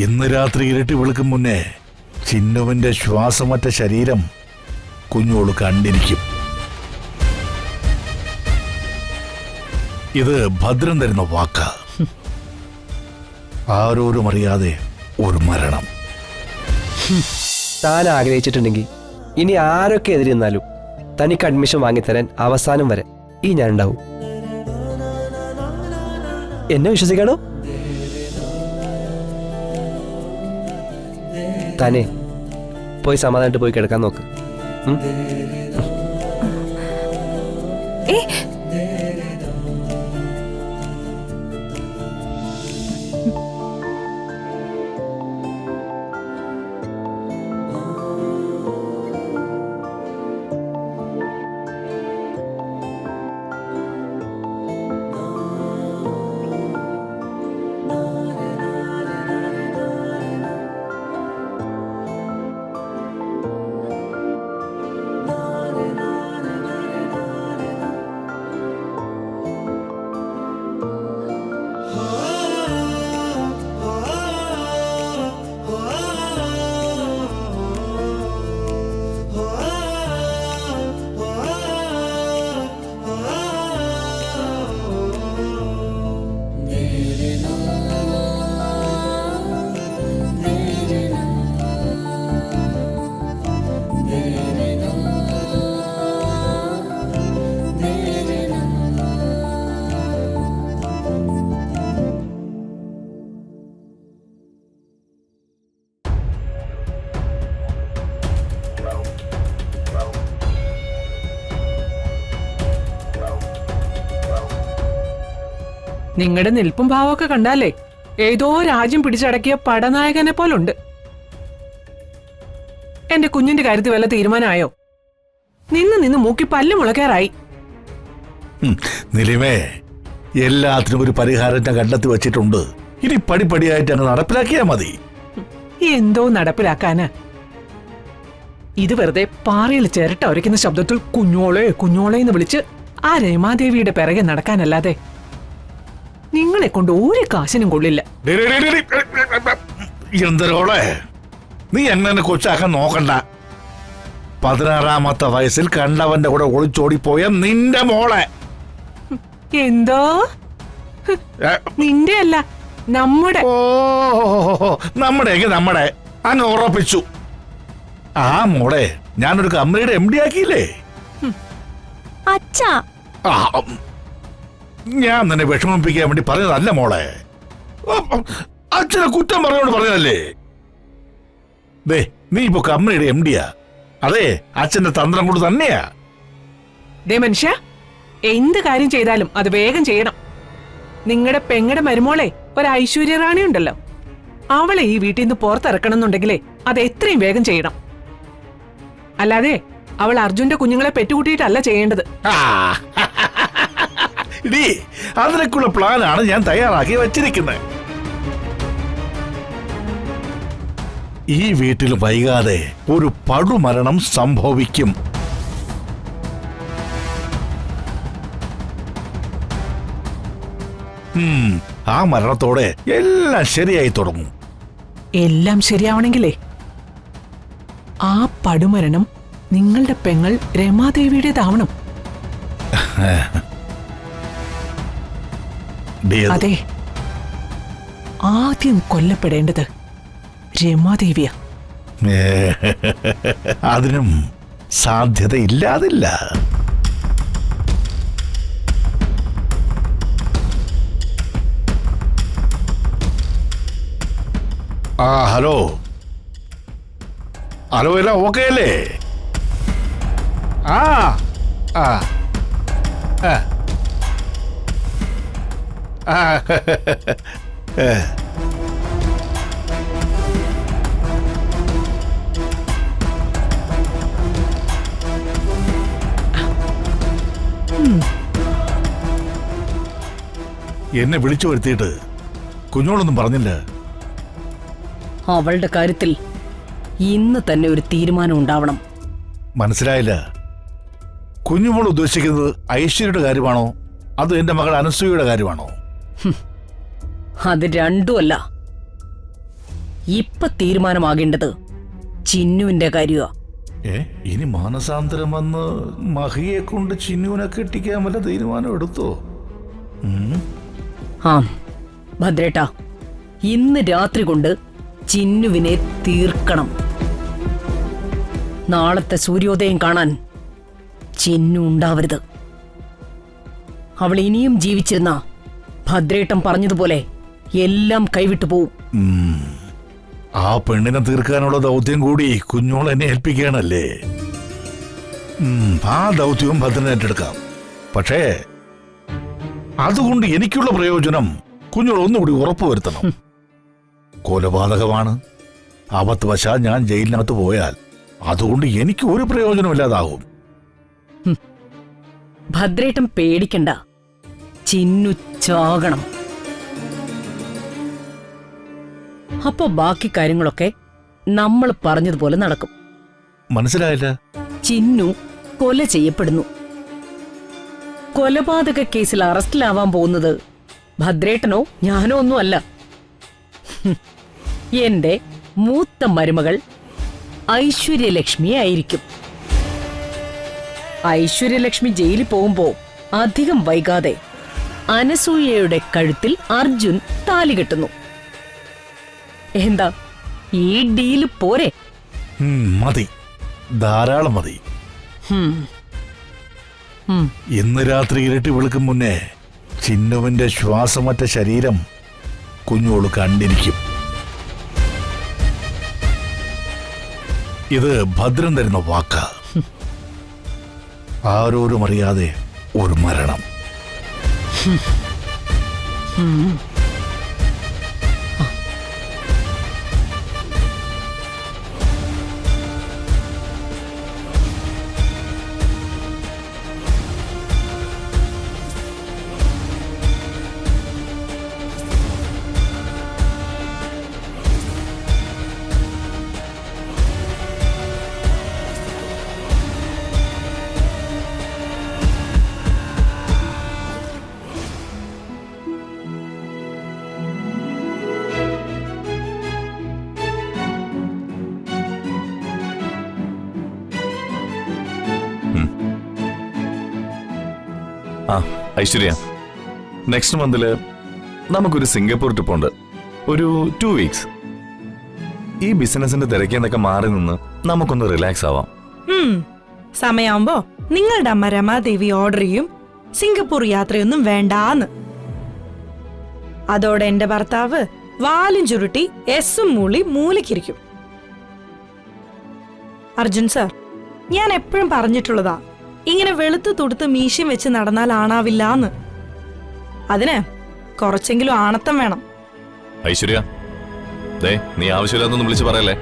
ഇന്ന് രാത്രി ഇരുട്ടി വെളുക്കും മുന്നേ ചിന്നുവിന്റെ ശ്വാസമറ്റ ശരീരം കുഞ്ഞോള് കണ്ടിരിക്കും. ഇത് ഭദ്രൻ തരുന്ന വാക്ക. ആരോരും അറിയാതെ ഒരു മരണം. താൻ ആഗ്രഹിച്ചിട്ടുണ്ടെങ്കിൽ ഇനി ആരൊക്കെ എതിരെന്നാലും തനിക്ക് അഡ്മിഷൻ വാങ്ങിത്തരാൻ അവസാനം വരെ ഈ ഞാൻ ഉണ്ടാവും. എന്നെ വിശ്വസിക്കാണോ? താനേ പോയി സമാധാനമായിട്ട് പോയി കിടക്കാൻ നോക്ക്. നിങ്ങളുടെ നിൽപ്പും ഭാവമൊക്കെ കണ്ടാലേ ഏതോ രാജ്യം പിടിച്ചടക്കിയ പടനായകനെ പോലുണ്ട്. എന്റെ കുഞ്ഞിന്റെ കാര്യത്തിൽ വല്ല തീരുമാനമായോ? നിന്ന് മൂക്കി പല്ല് മുളയ്ക്കാറായി. നിലിമേ, എല്ലാത്തിനും ഒരു പരിഹാരം ഞാൻ കണ്ടെത്തി വെച്ചിട്ടുണ്ട്. ഇനി പടിപടിയായിട്ട് അങ്ങ് നടപ്പിലാക്കിയാ മതി. എന്തോ നടപ്പിലാക്കാനാ? ഇത് വെറുതെ പാറയിൽ ചിരട്ട ഉരയ്ക്കുന്ന ശബ്ദത്തിൽ കുഞ്ഞോളെ കുഞ്ഞോളെ എന്ന് വിളിച്ച് ആ രമാദേവിയുടെ പിറകെ നടക്കാനല്ലാതെ നിങ്ങളെ കൊണ്ട് ഒരു കാശിനും കൊള്ളില്ല. എന്തരോളെ, നീ എന്നെ കൊച്ചാക്കാൻ നോക്കണ്ട. 16-ാമത്തെ വയസ്സിൽ കണ്ടവന്റെ കൂടെ ഒളിച്ചോടിപ്പോയ നിന്റെ മോളെ. എന്തോ? നിന്റെ അല്ല, നമ്മുടെ. ഓ, നമ്മുടെ അങ്ങ് ഉറപ്പിച്ചു. ആ മോളെ ഞാനൊരു കമ്പനിയുടെ MD ആക്കിയില്ലേ. അച്ഛാ, ഞാൻ നിന്നെ വിഷമിപ്പിക്കാൻ വേണ്ടി പറഞ്ഞതല്ല മോളെ. അച്ഛനെ കുറ്റം പറഞ്ഞോണ്ട് പറഞ്ഞതല്ലേ. ദേ, നീ ഇപ്പൊ കമ്പനിയുടെ MD-യാ. അതെ, അച്ഛന്റെ തന്ത്രം കൊണ്ട് തന്നെയാ. ദേ മനുഷ്യ, എന്ത് കാര്യം ചെയ്താലും അത് വേഗം ചെയ്യണം. നിങ്ങളുടെ പെങ്ങടെ മരുമോളെ ഒരു ഐശ്വര്യ റാണി ഉണ്ടല്ലോ, അവളെ ഈ വീട്ടിൽ നിന്ന് പുറത്തിറക്കണം എന്നുണ്ടെങ്കിലേ അത് എത്രയും വേഗം ചെയ്യണം. അല്ലാതെ അവൾ അർജുന്റെ കുഞ്ഞുങ്ങളെ പെറ്റുകൂട്ടിയിട്ടല്ല ചെയ്യേണ്ടത്. അതിനൊക്കെയുള്ള പ്ലാനാണ് ഞാൻ തയ്യാറാക്കി വച്ചിരിക്കുന്നത്. ഈ വീട്ടിൽ വൈകാതെ ഒരു പടുമരണം സംഭവിക്കും. ആ മരണത്തോടെ എല്ലാം ശരിയായി തുടങ്ങും. എല്ലാം ശരിയാവണെങ്കിലേ ആ പടുമരണം നിങ്ങളുടെ പെങ്ങൾ രമാദേവിയുടേതാവണം. അതെ, ആദ്യം കൊല്ലപ്പെടേണ്ടത് രമാദേവിയ. അതിനും സാധ്യതയില്ലാതില്ല. ഹലോ, എല്ലാം ഓക്കെ അല്ലേ? എന്നെ വിളിച്ചു വരുത്തിയിട്ട് കുഞ്ഞോളൊന്നും പറഞ്ഞില്ല. അവളുടെ കാര്യത്തിൽ ഇന്ന് തന്നെ ഒരു തീരുമാനം ഉണ്ടാവണം. മനസ്സിലായില്ല. കുഞ്ഞുമോൾ ഉദ്ദേശിക്കുന്നത് ഐശ്വര്യയുടെ കാര്യമാണോ അത് എന്റെ മകൾ അനസൂയയുടെ കാര്യമാണോ? അത് രണ്ടുമല്ല. ഇപ്പൊ തീരുമാനമാകേണ്ടത് ചിന്നുവിന്റെ കാര്യമാ. ഇനി മാനസാന്തരം വന്ന് മഹിയെ കൊണ്ട് ചിന്നുവിനെ കെട്ടിക്കാൻ വല്ല തീരുമാനം എടുത്തോ? ആ ഭദ്രേട്ടാ, ഇന്ന് രാത്രി കൊണ്ട് ചിന്നുവിനെ തീർക്കണം. നാളത്തെ സൂര്യോദയം കാണാൻ ചിന്നു ഉണ്ടാവരുത്. അവൾ ഇനിയും ജീവിച്ചിരുന്ന ഭദ്രേട്ടൻ പറഞ്ഞതുപോലെ എല്ലാം കൈവിട്ടു പോവും. ആ പെണ്ണിനെ തീർക്കാനുള്ള ദൗത്യം കൂടി കുഞ്ഞോൾ എന്നെ ഏൽപ്പിക്കുകയാണല്ലേ. ആ ദൗത്യവും ഭദ്രൻ ഏറ്റെടുക്കാം. പക്ഷേ അതുകൊണ്ട് എനിക്കുള്ള പ്രയോജനം കുഞ്ഞോൾ ഒന്നുകൂടി ഉറപ്പുവരുത്തണം. കൊലപാതകമാണ്. ആപത്തുവശാ ഞാൻ ജയിലിനകത്ത് പോയാൽ അതുകൊണ്ട് എനിക്ക് ഒരു പ്രയോജനമില്ലാതാകും. ഭദ്രേട്ടൻ പേടിക്കണ്ട, ചിന്നു ചാകണം. അപ്പോ ബാക്കി കാര്യങ്ങളൊക്കെ നമ്മൾ പറഞ്ഞതുപോലെ നടക്കും. മനസ്സിലായില്ല? ചിന്നു കൊല ചെയ്യപ്പെടുന്നു. കൊലപാതക കേസിൽ അറസ്റ്റിലാവാൻ പോകുന്നത് ഭദ്രേട്ടനോ ഞാനോ ഒന്നും അല്ല. എന്റെ മൂത്ത മരുമകൾ ഐശ്വര്യലക്ഷ്മി ആയിരിക്കും. ഐശ്വര്യലക്ഷ്മി ജയിലിൽ പോകുമ്പോ അധികം വൈകാതെ അനസൂയയുടെ കഴുത്തിൽ അർജുൻ താലി കെട്ടുന്നു. എന്താ ഈ ഡീല് പോരെ? മതി, ധാരാളം മതി. ഇന്ന് രാത്രി ഇരട്ടി വെളുക്കും മുന്നേ ചിന്നുവിന്റെ ശ്വാസമറ്റ ശരീരം കുഞ്ഞോള് കണ്ടിരിക്കും. ഇത് ഭദ്രൻ തരുന്ന വാക്ക. ആരോരും അറിയാതെ ഒരു മരണം. ഐശ്വര്യ, നെക്സ്റ്റ് മന്തില് നമുക്കൊരു സിംഗപ്പൂർ ട്രിപ്പ് ഉണ്ട്. ഒരു 2 weeks. ഈ ബിസിനസിന്റെ തിരക്കിന്നൊക്കെ മാറി നിന്ന് നമുക്കൊന്ന് റിലാക്സ് ആവാം. സമയാവുമ്പോ നിങ്ങളുടെ അമ്മ രമാദേവി ഓർഡർ ചെയ്യും സിംഗപ്പൂർ യാത്രയൊന്നും വേണ്ടാന്ന്. അതോടെ എന്റെ ഭർത്താവ് വാലും ചുരുട്ടി എസ്സും മൂളി മൂലക്കിരിക്കും. അർജുൻ സാർ, ഞാൻ എപ്പോഴും പറഞ്ഞിട്ടുള്ളതാ, ഇങ്ങനെ വെളുത്തു തുടുത്ത് മീശയും വെച്ച് നടന്നാൽ ആണാവില്ലാന്ന്. അതിന് കുറച്ചെങ്കിലും ആണത്തം വേണം. ഐശ്വര്യ, നീ ആവശ്യമില്ലാത്തൊന്നും വിളിച്ച് പറയല്ലേ.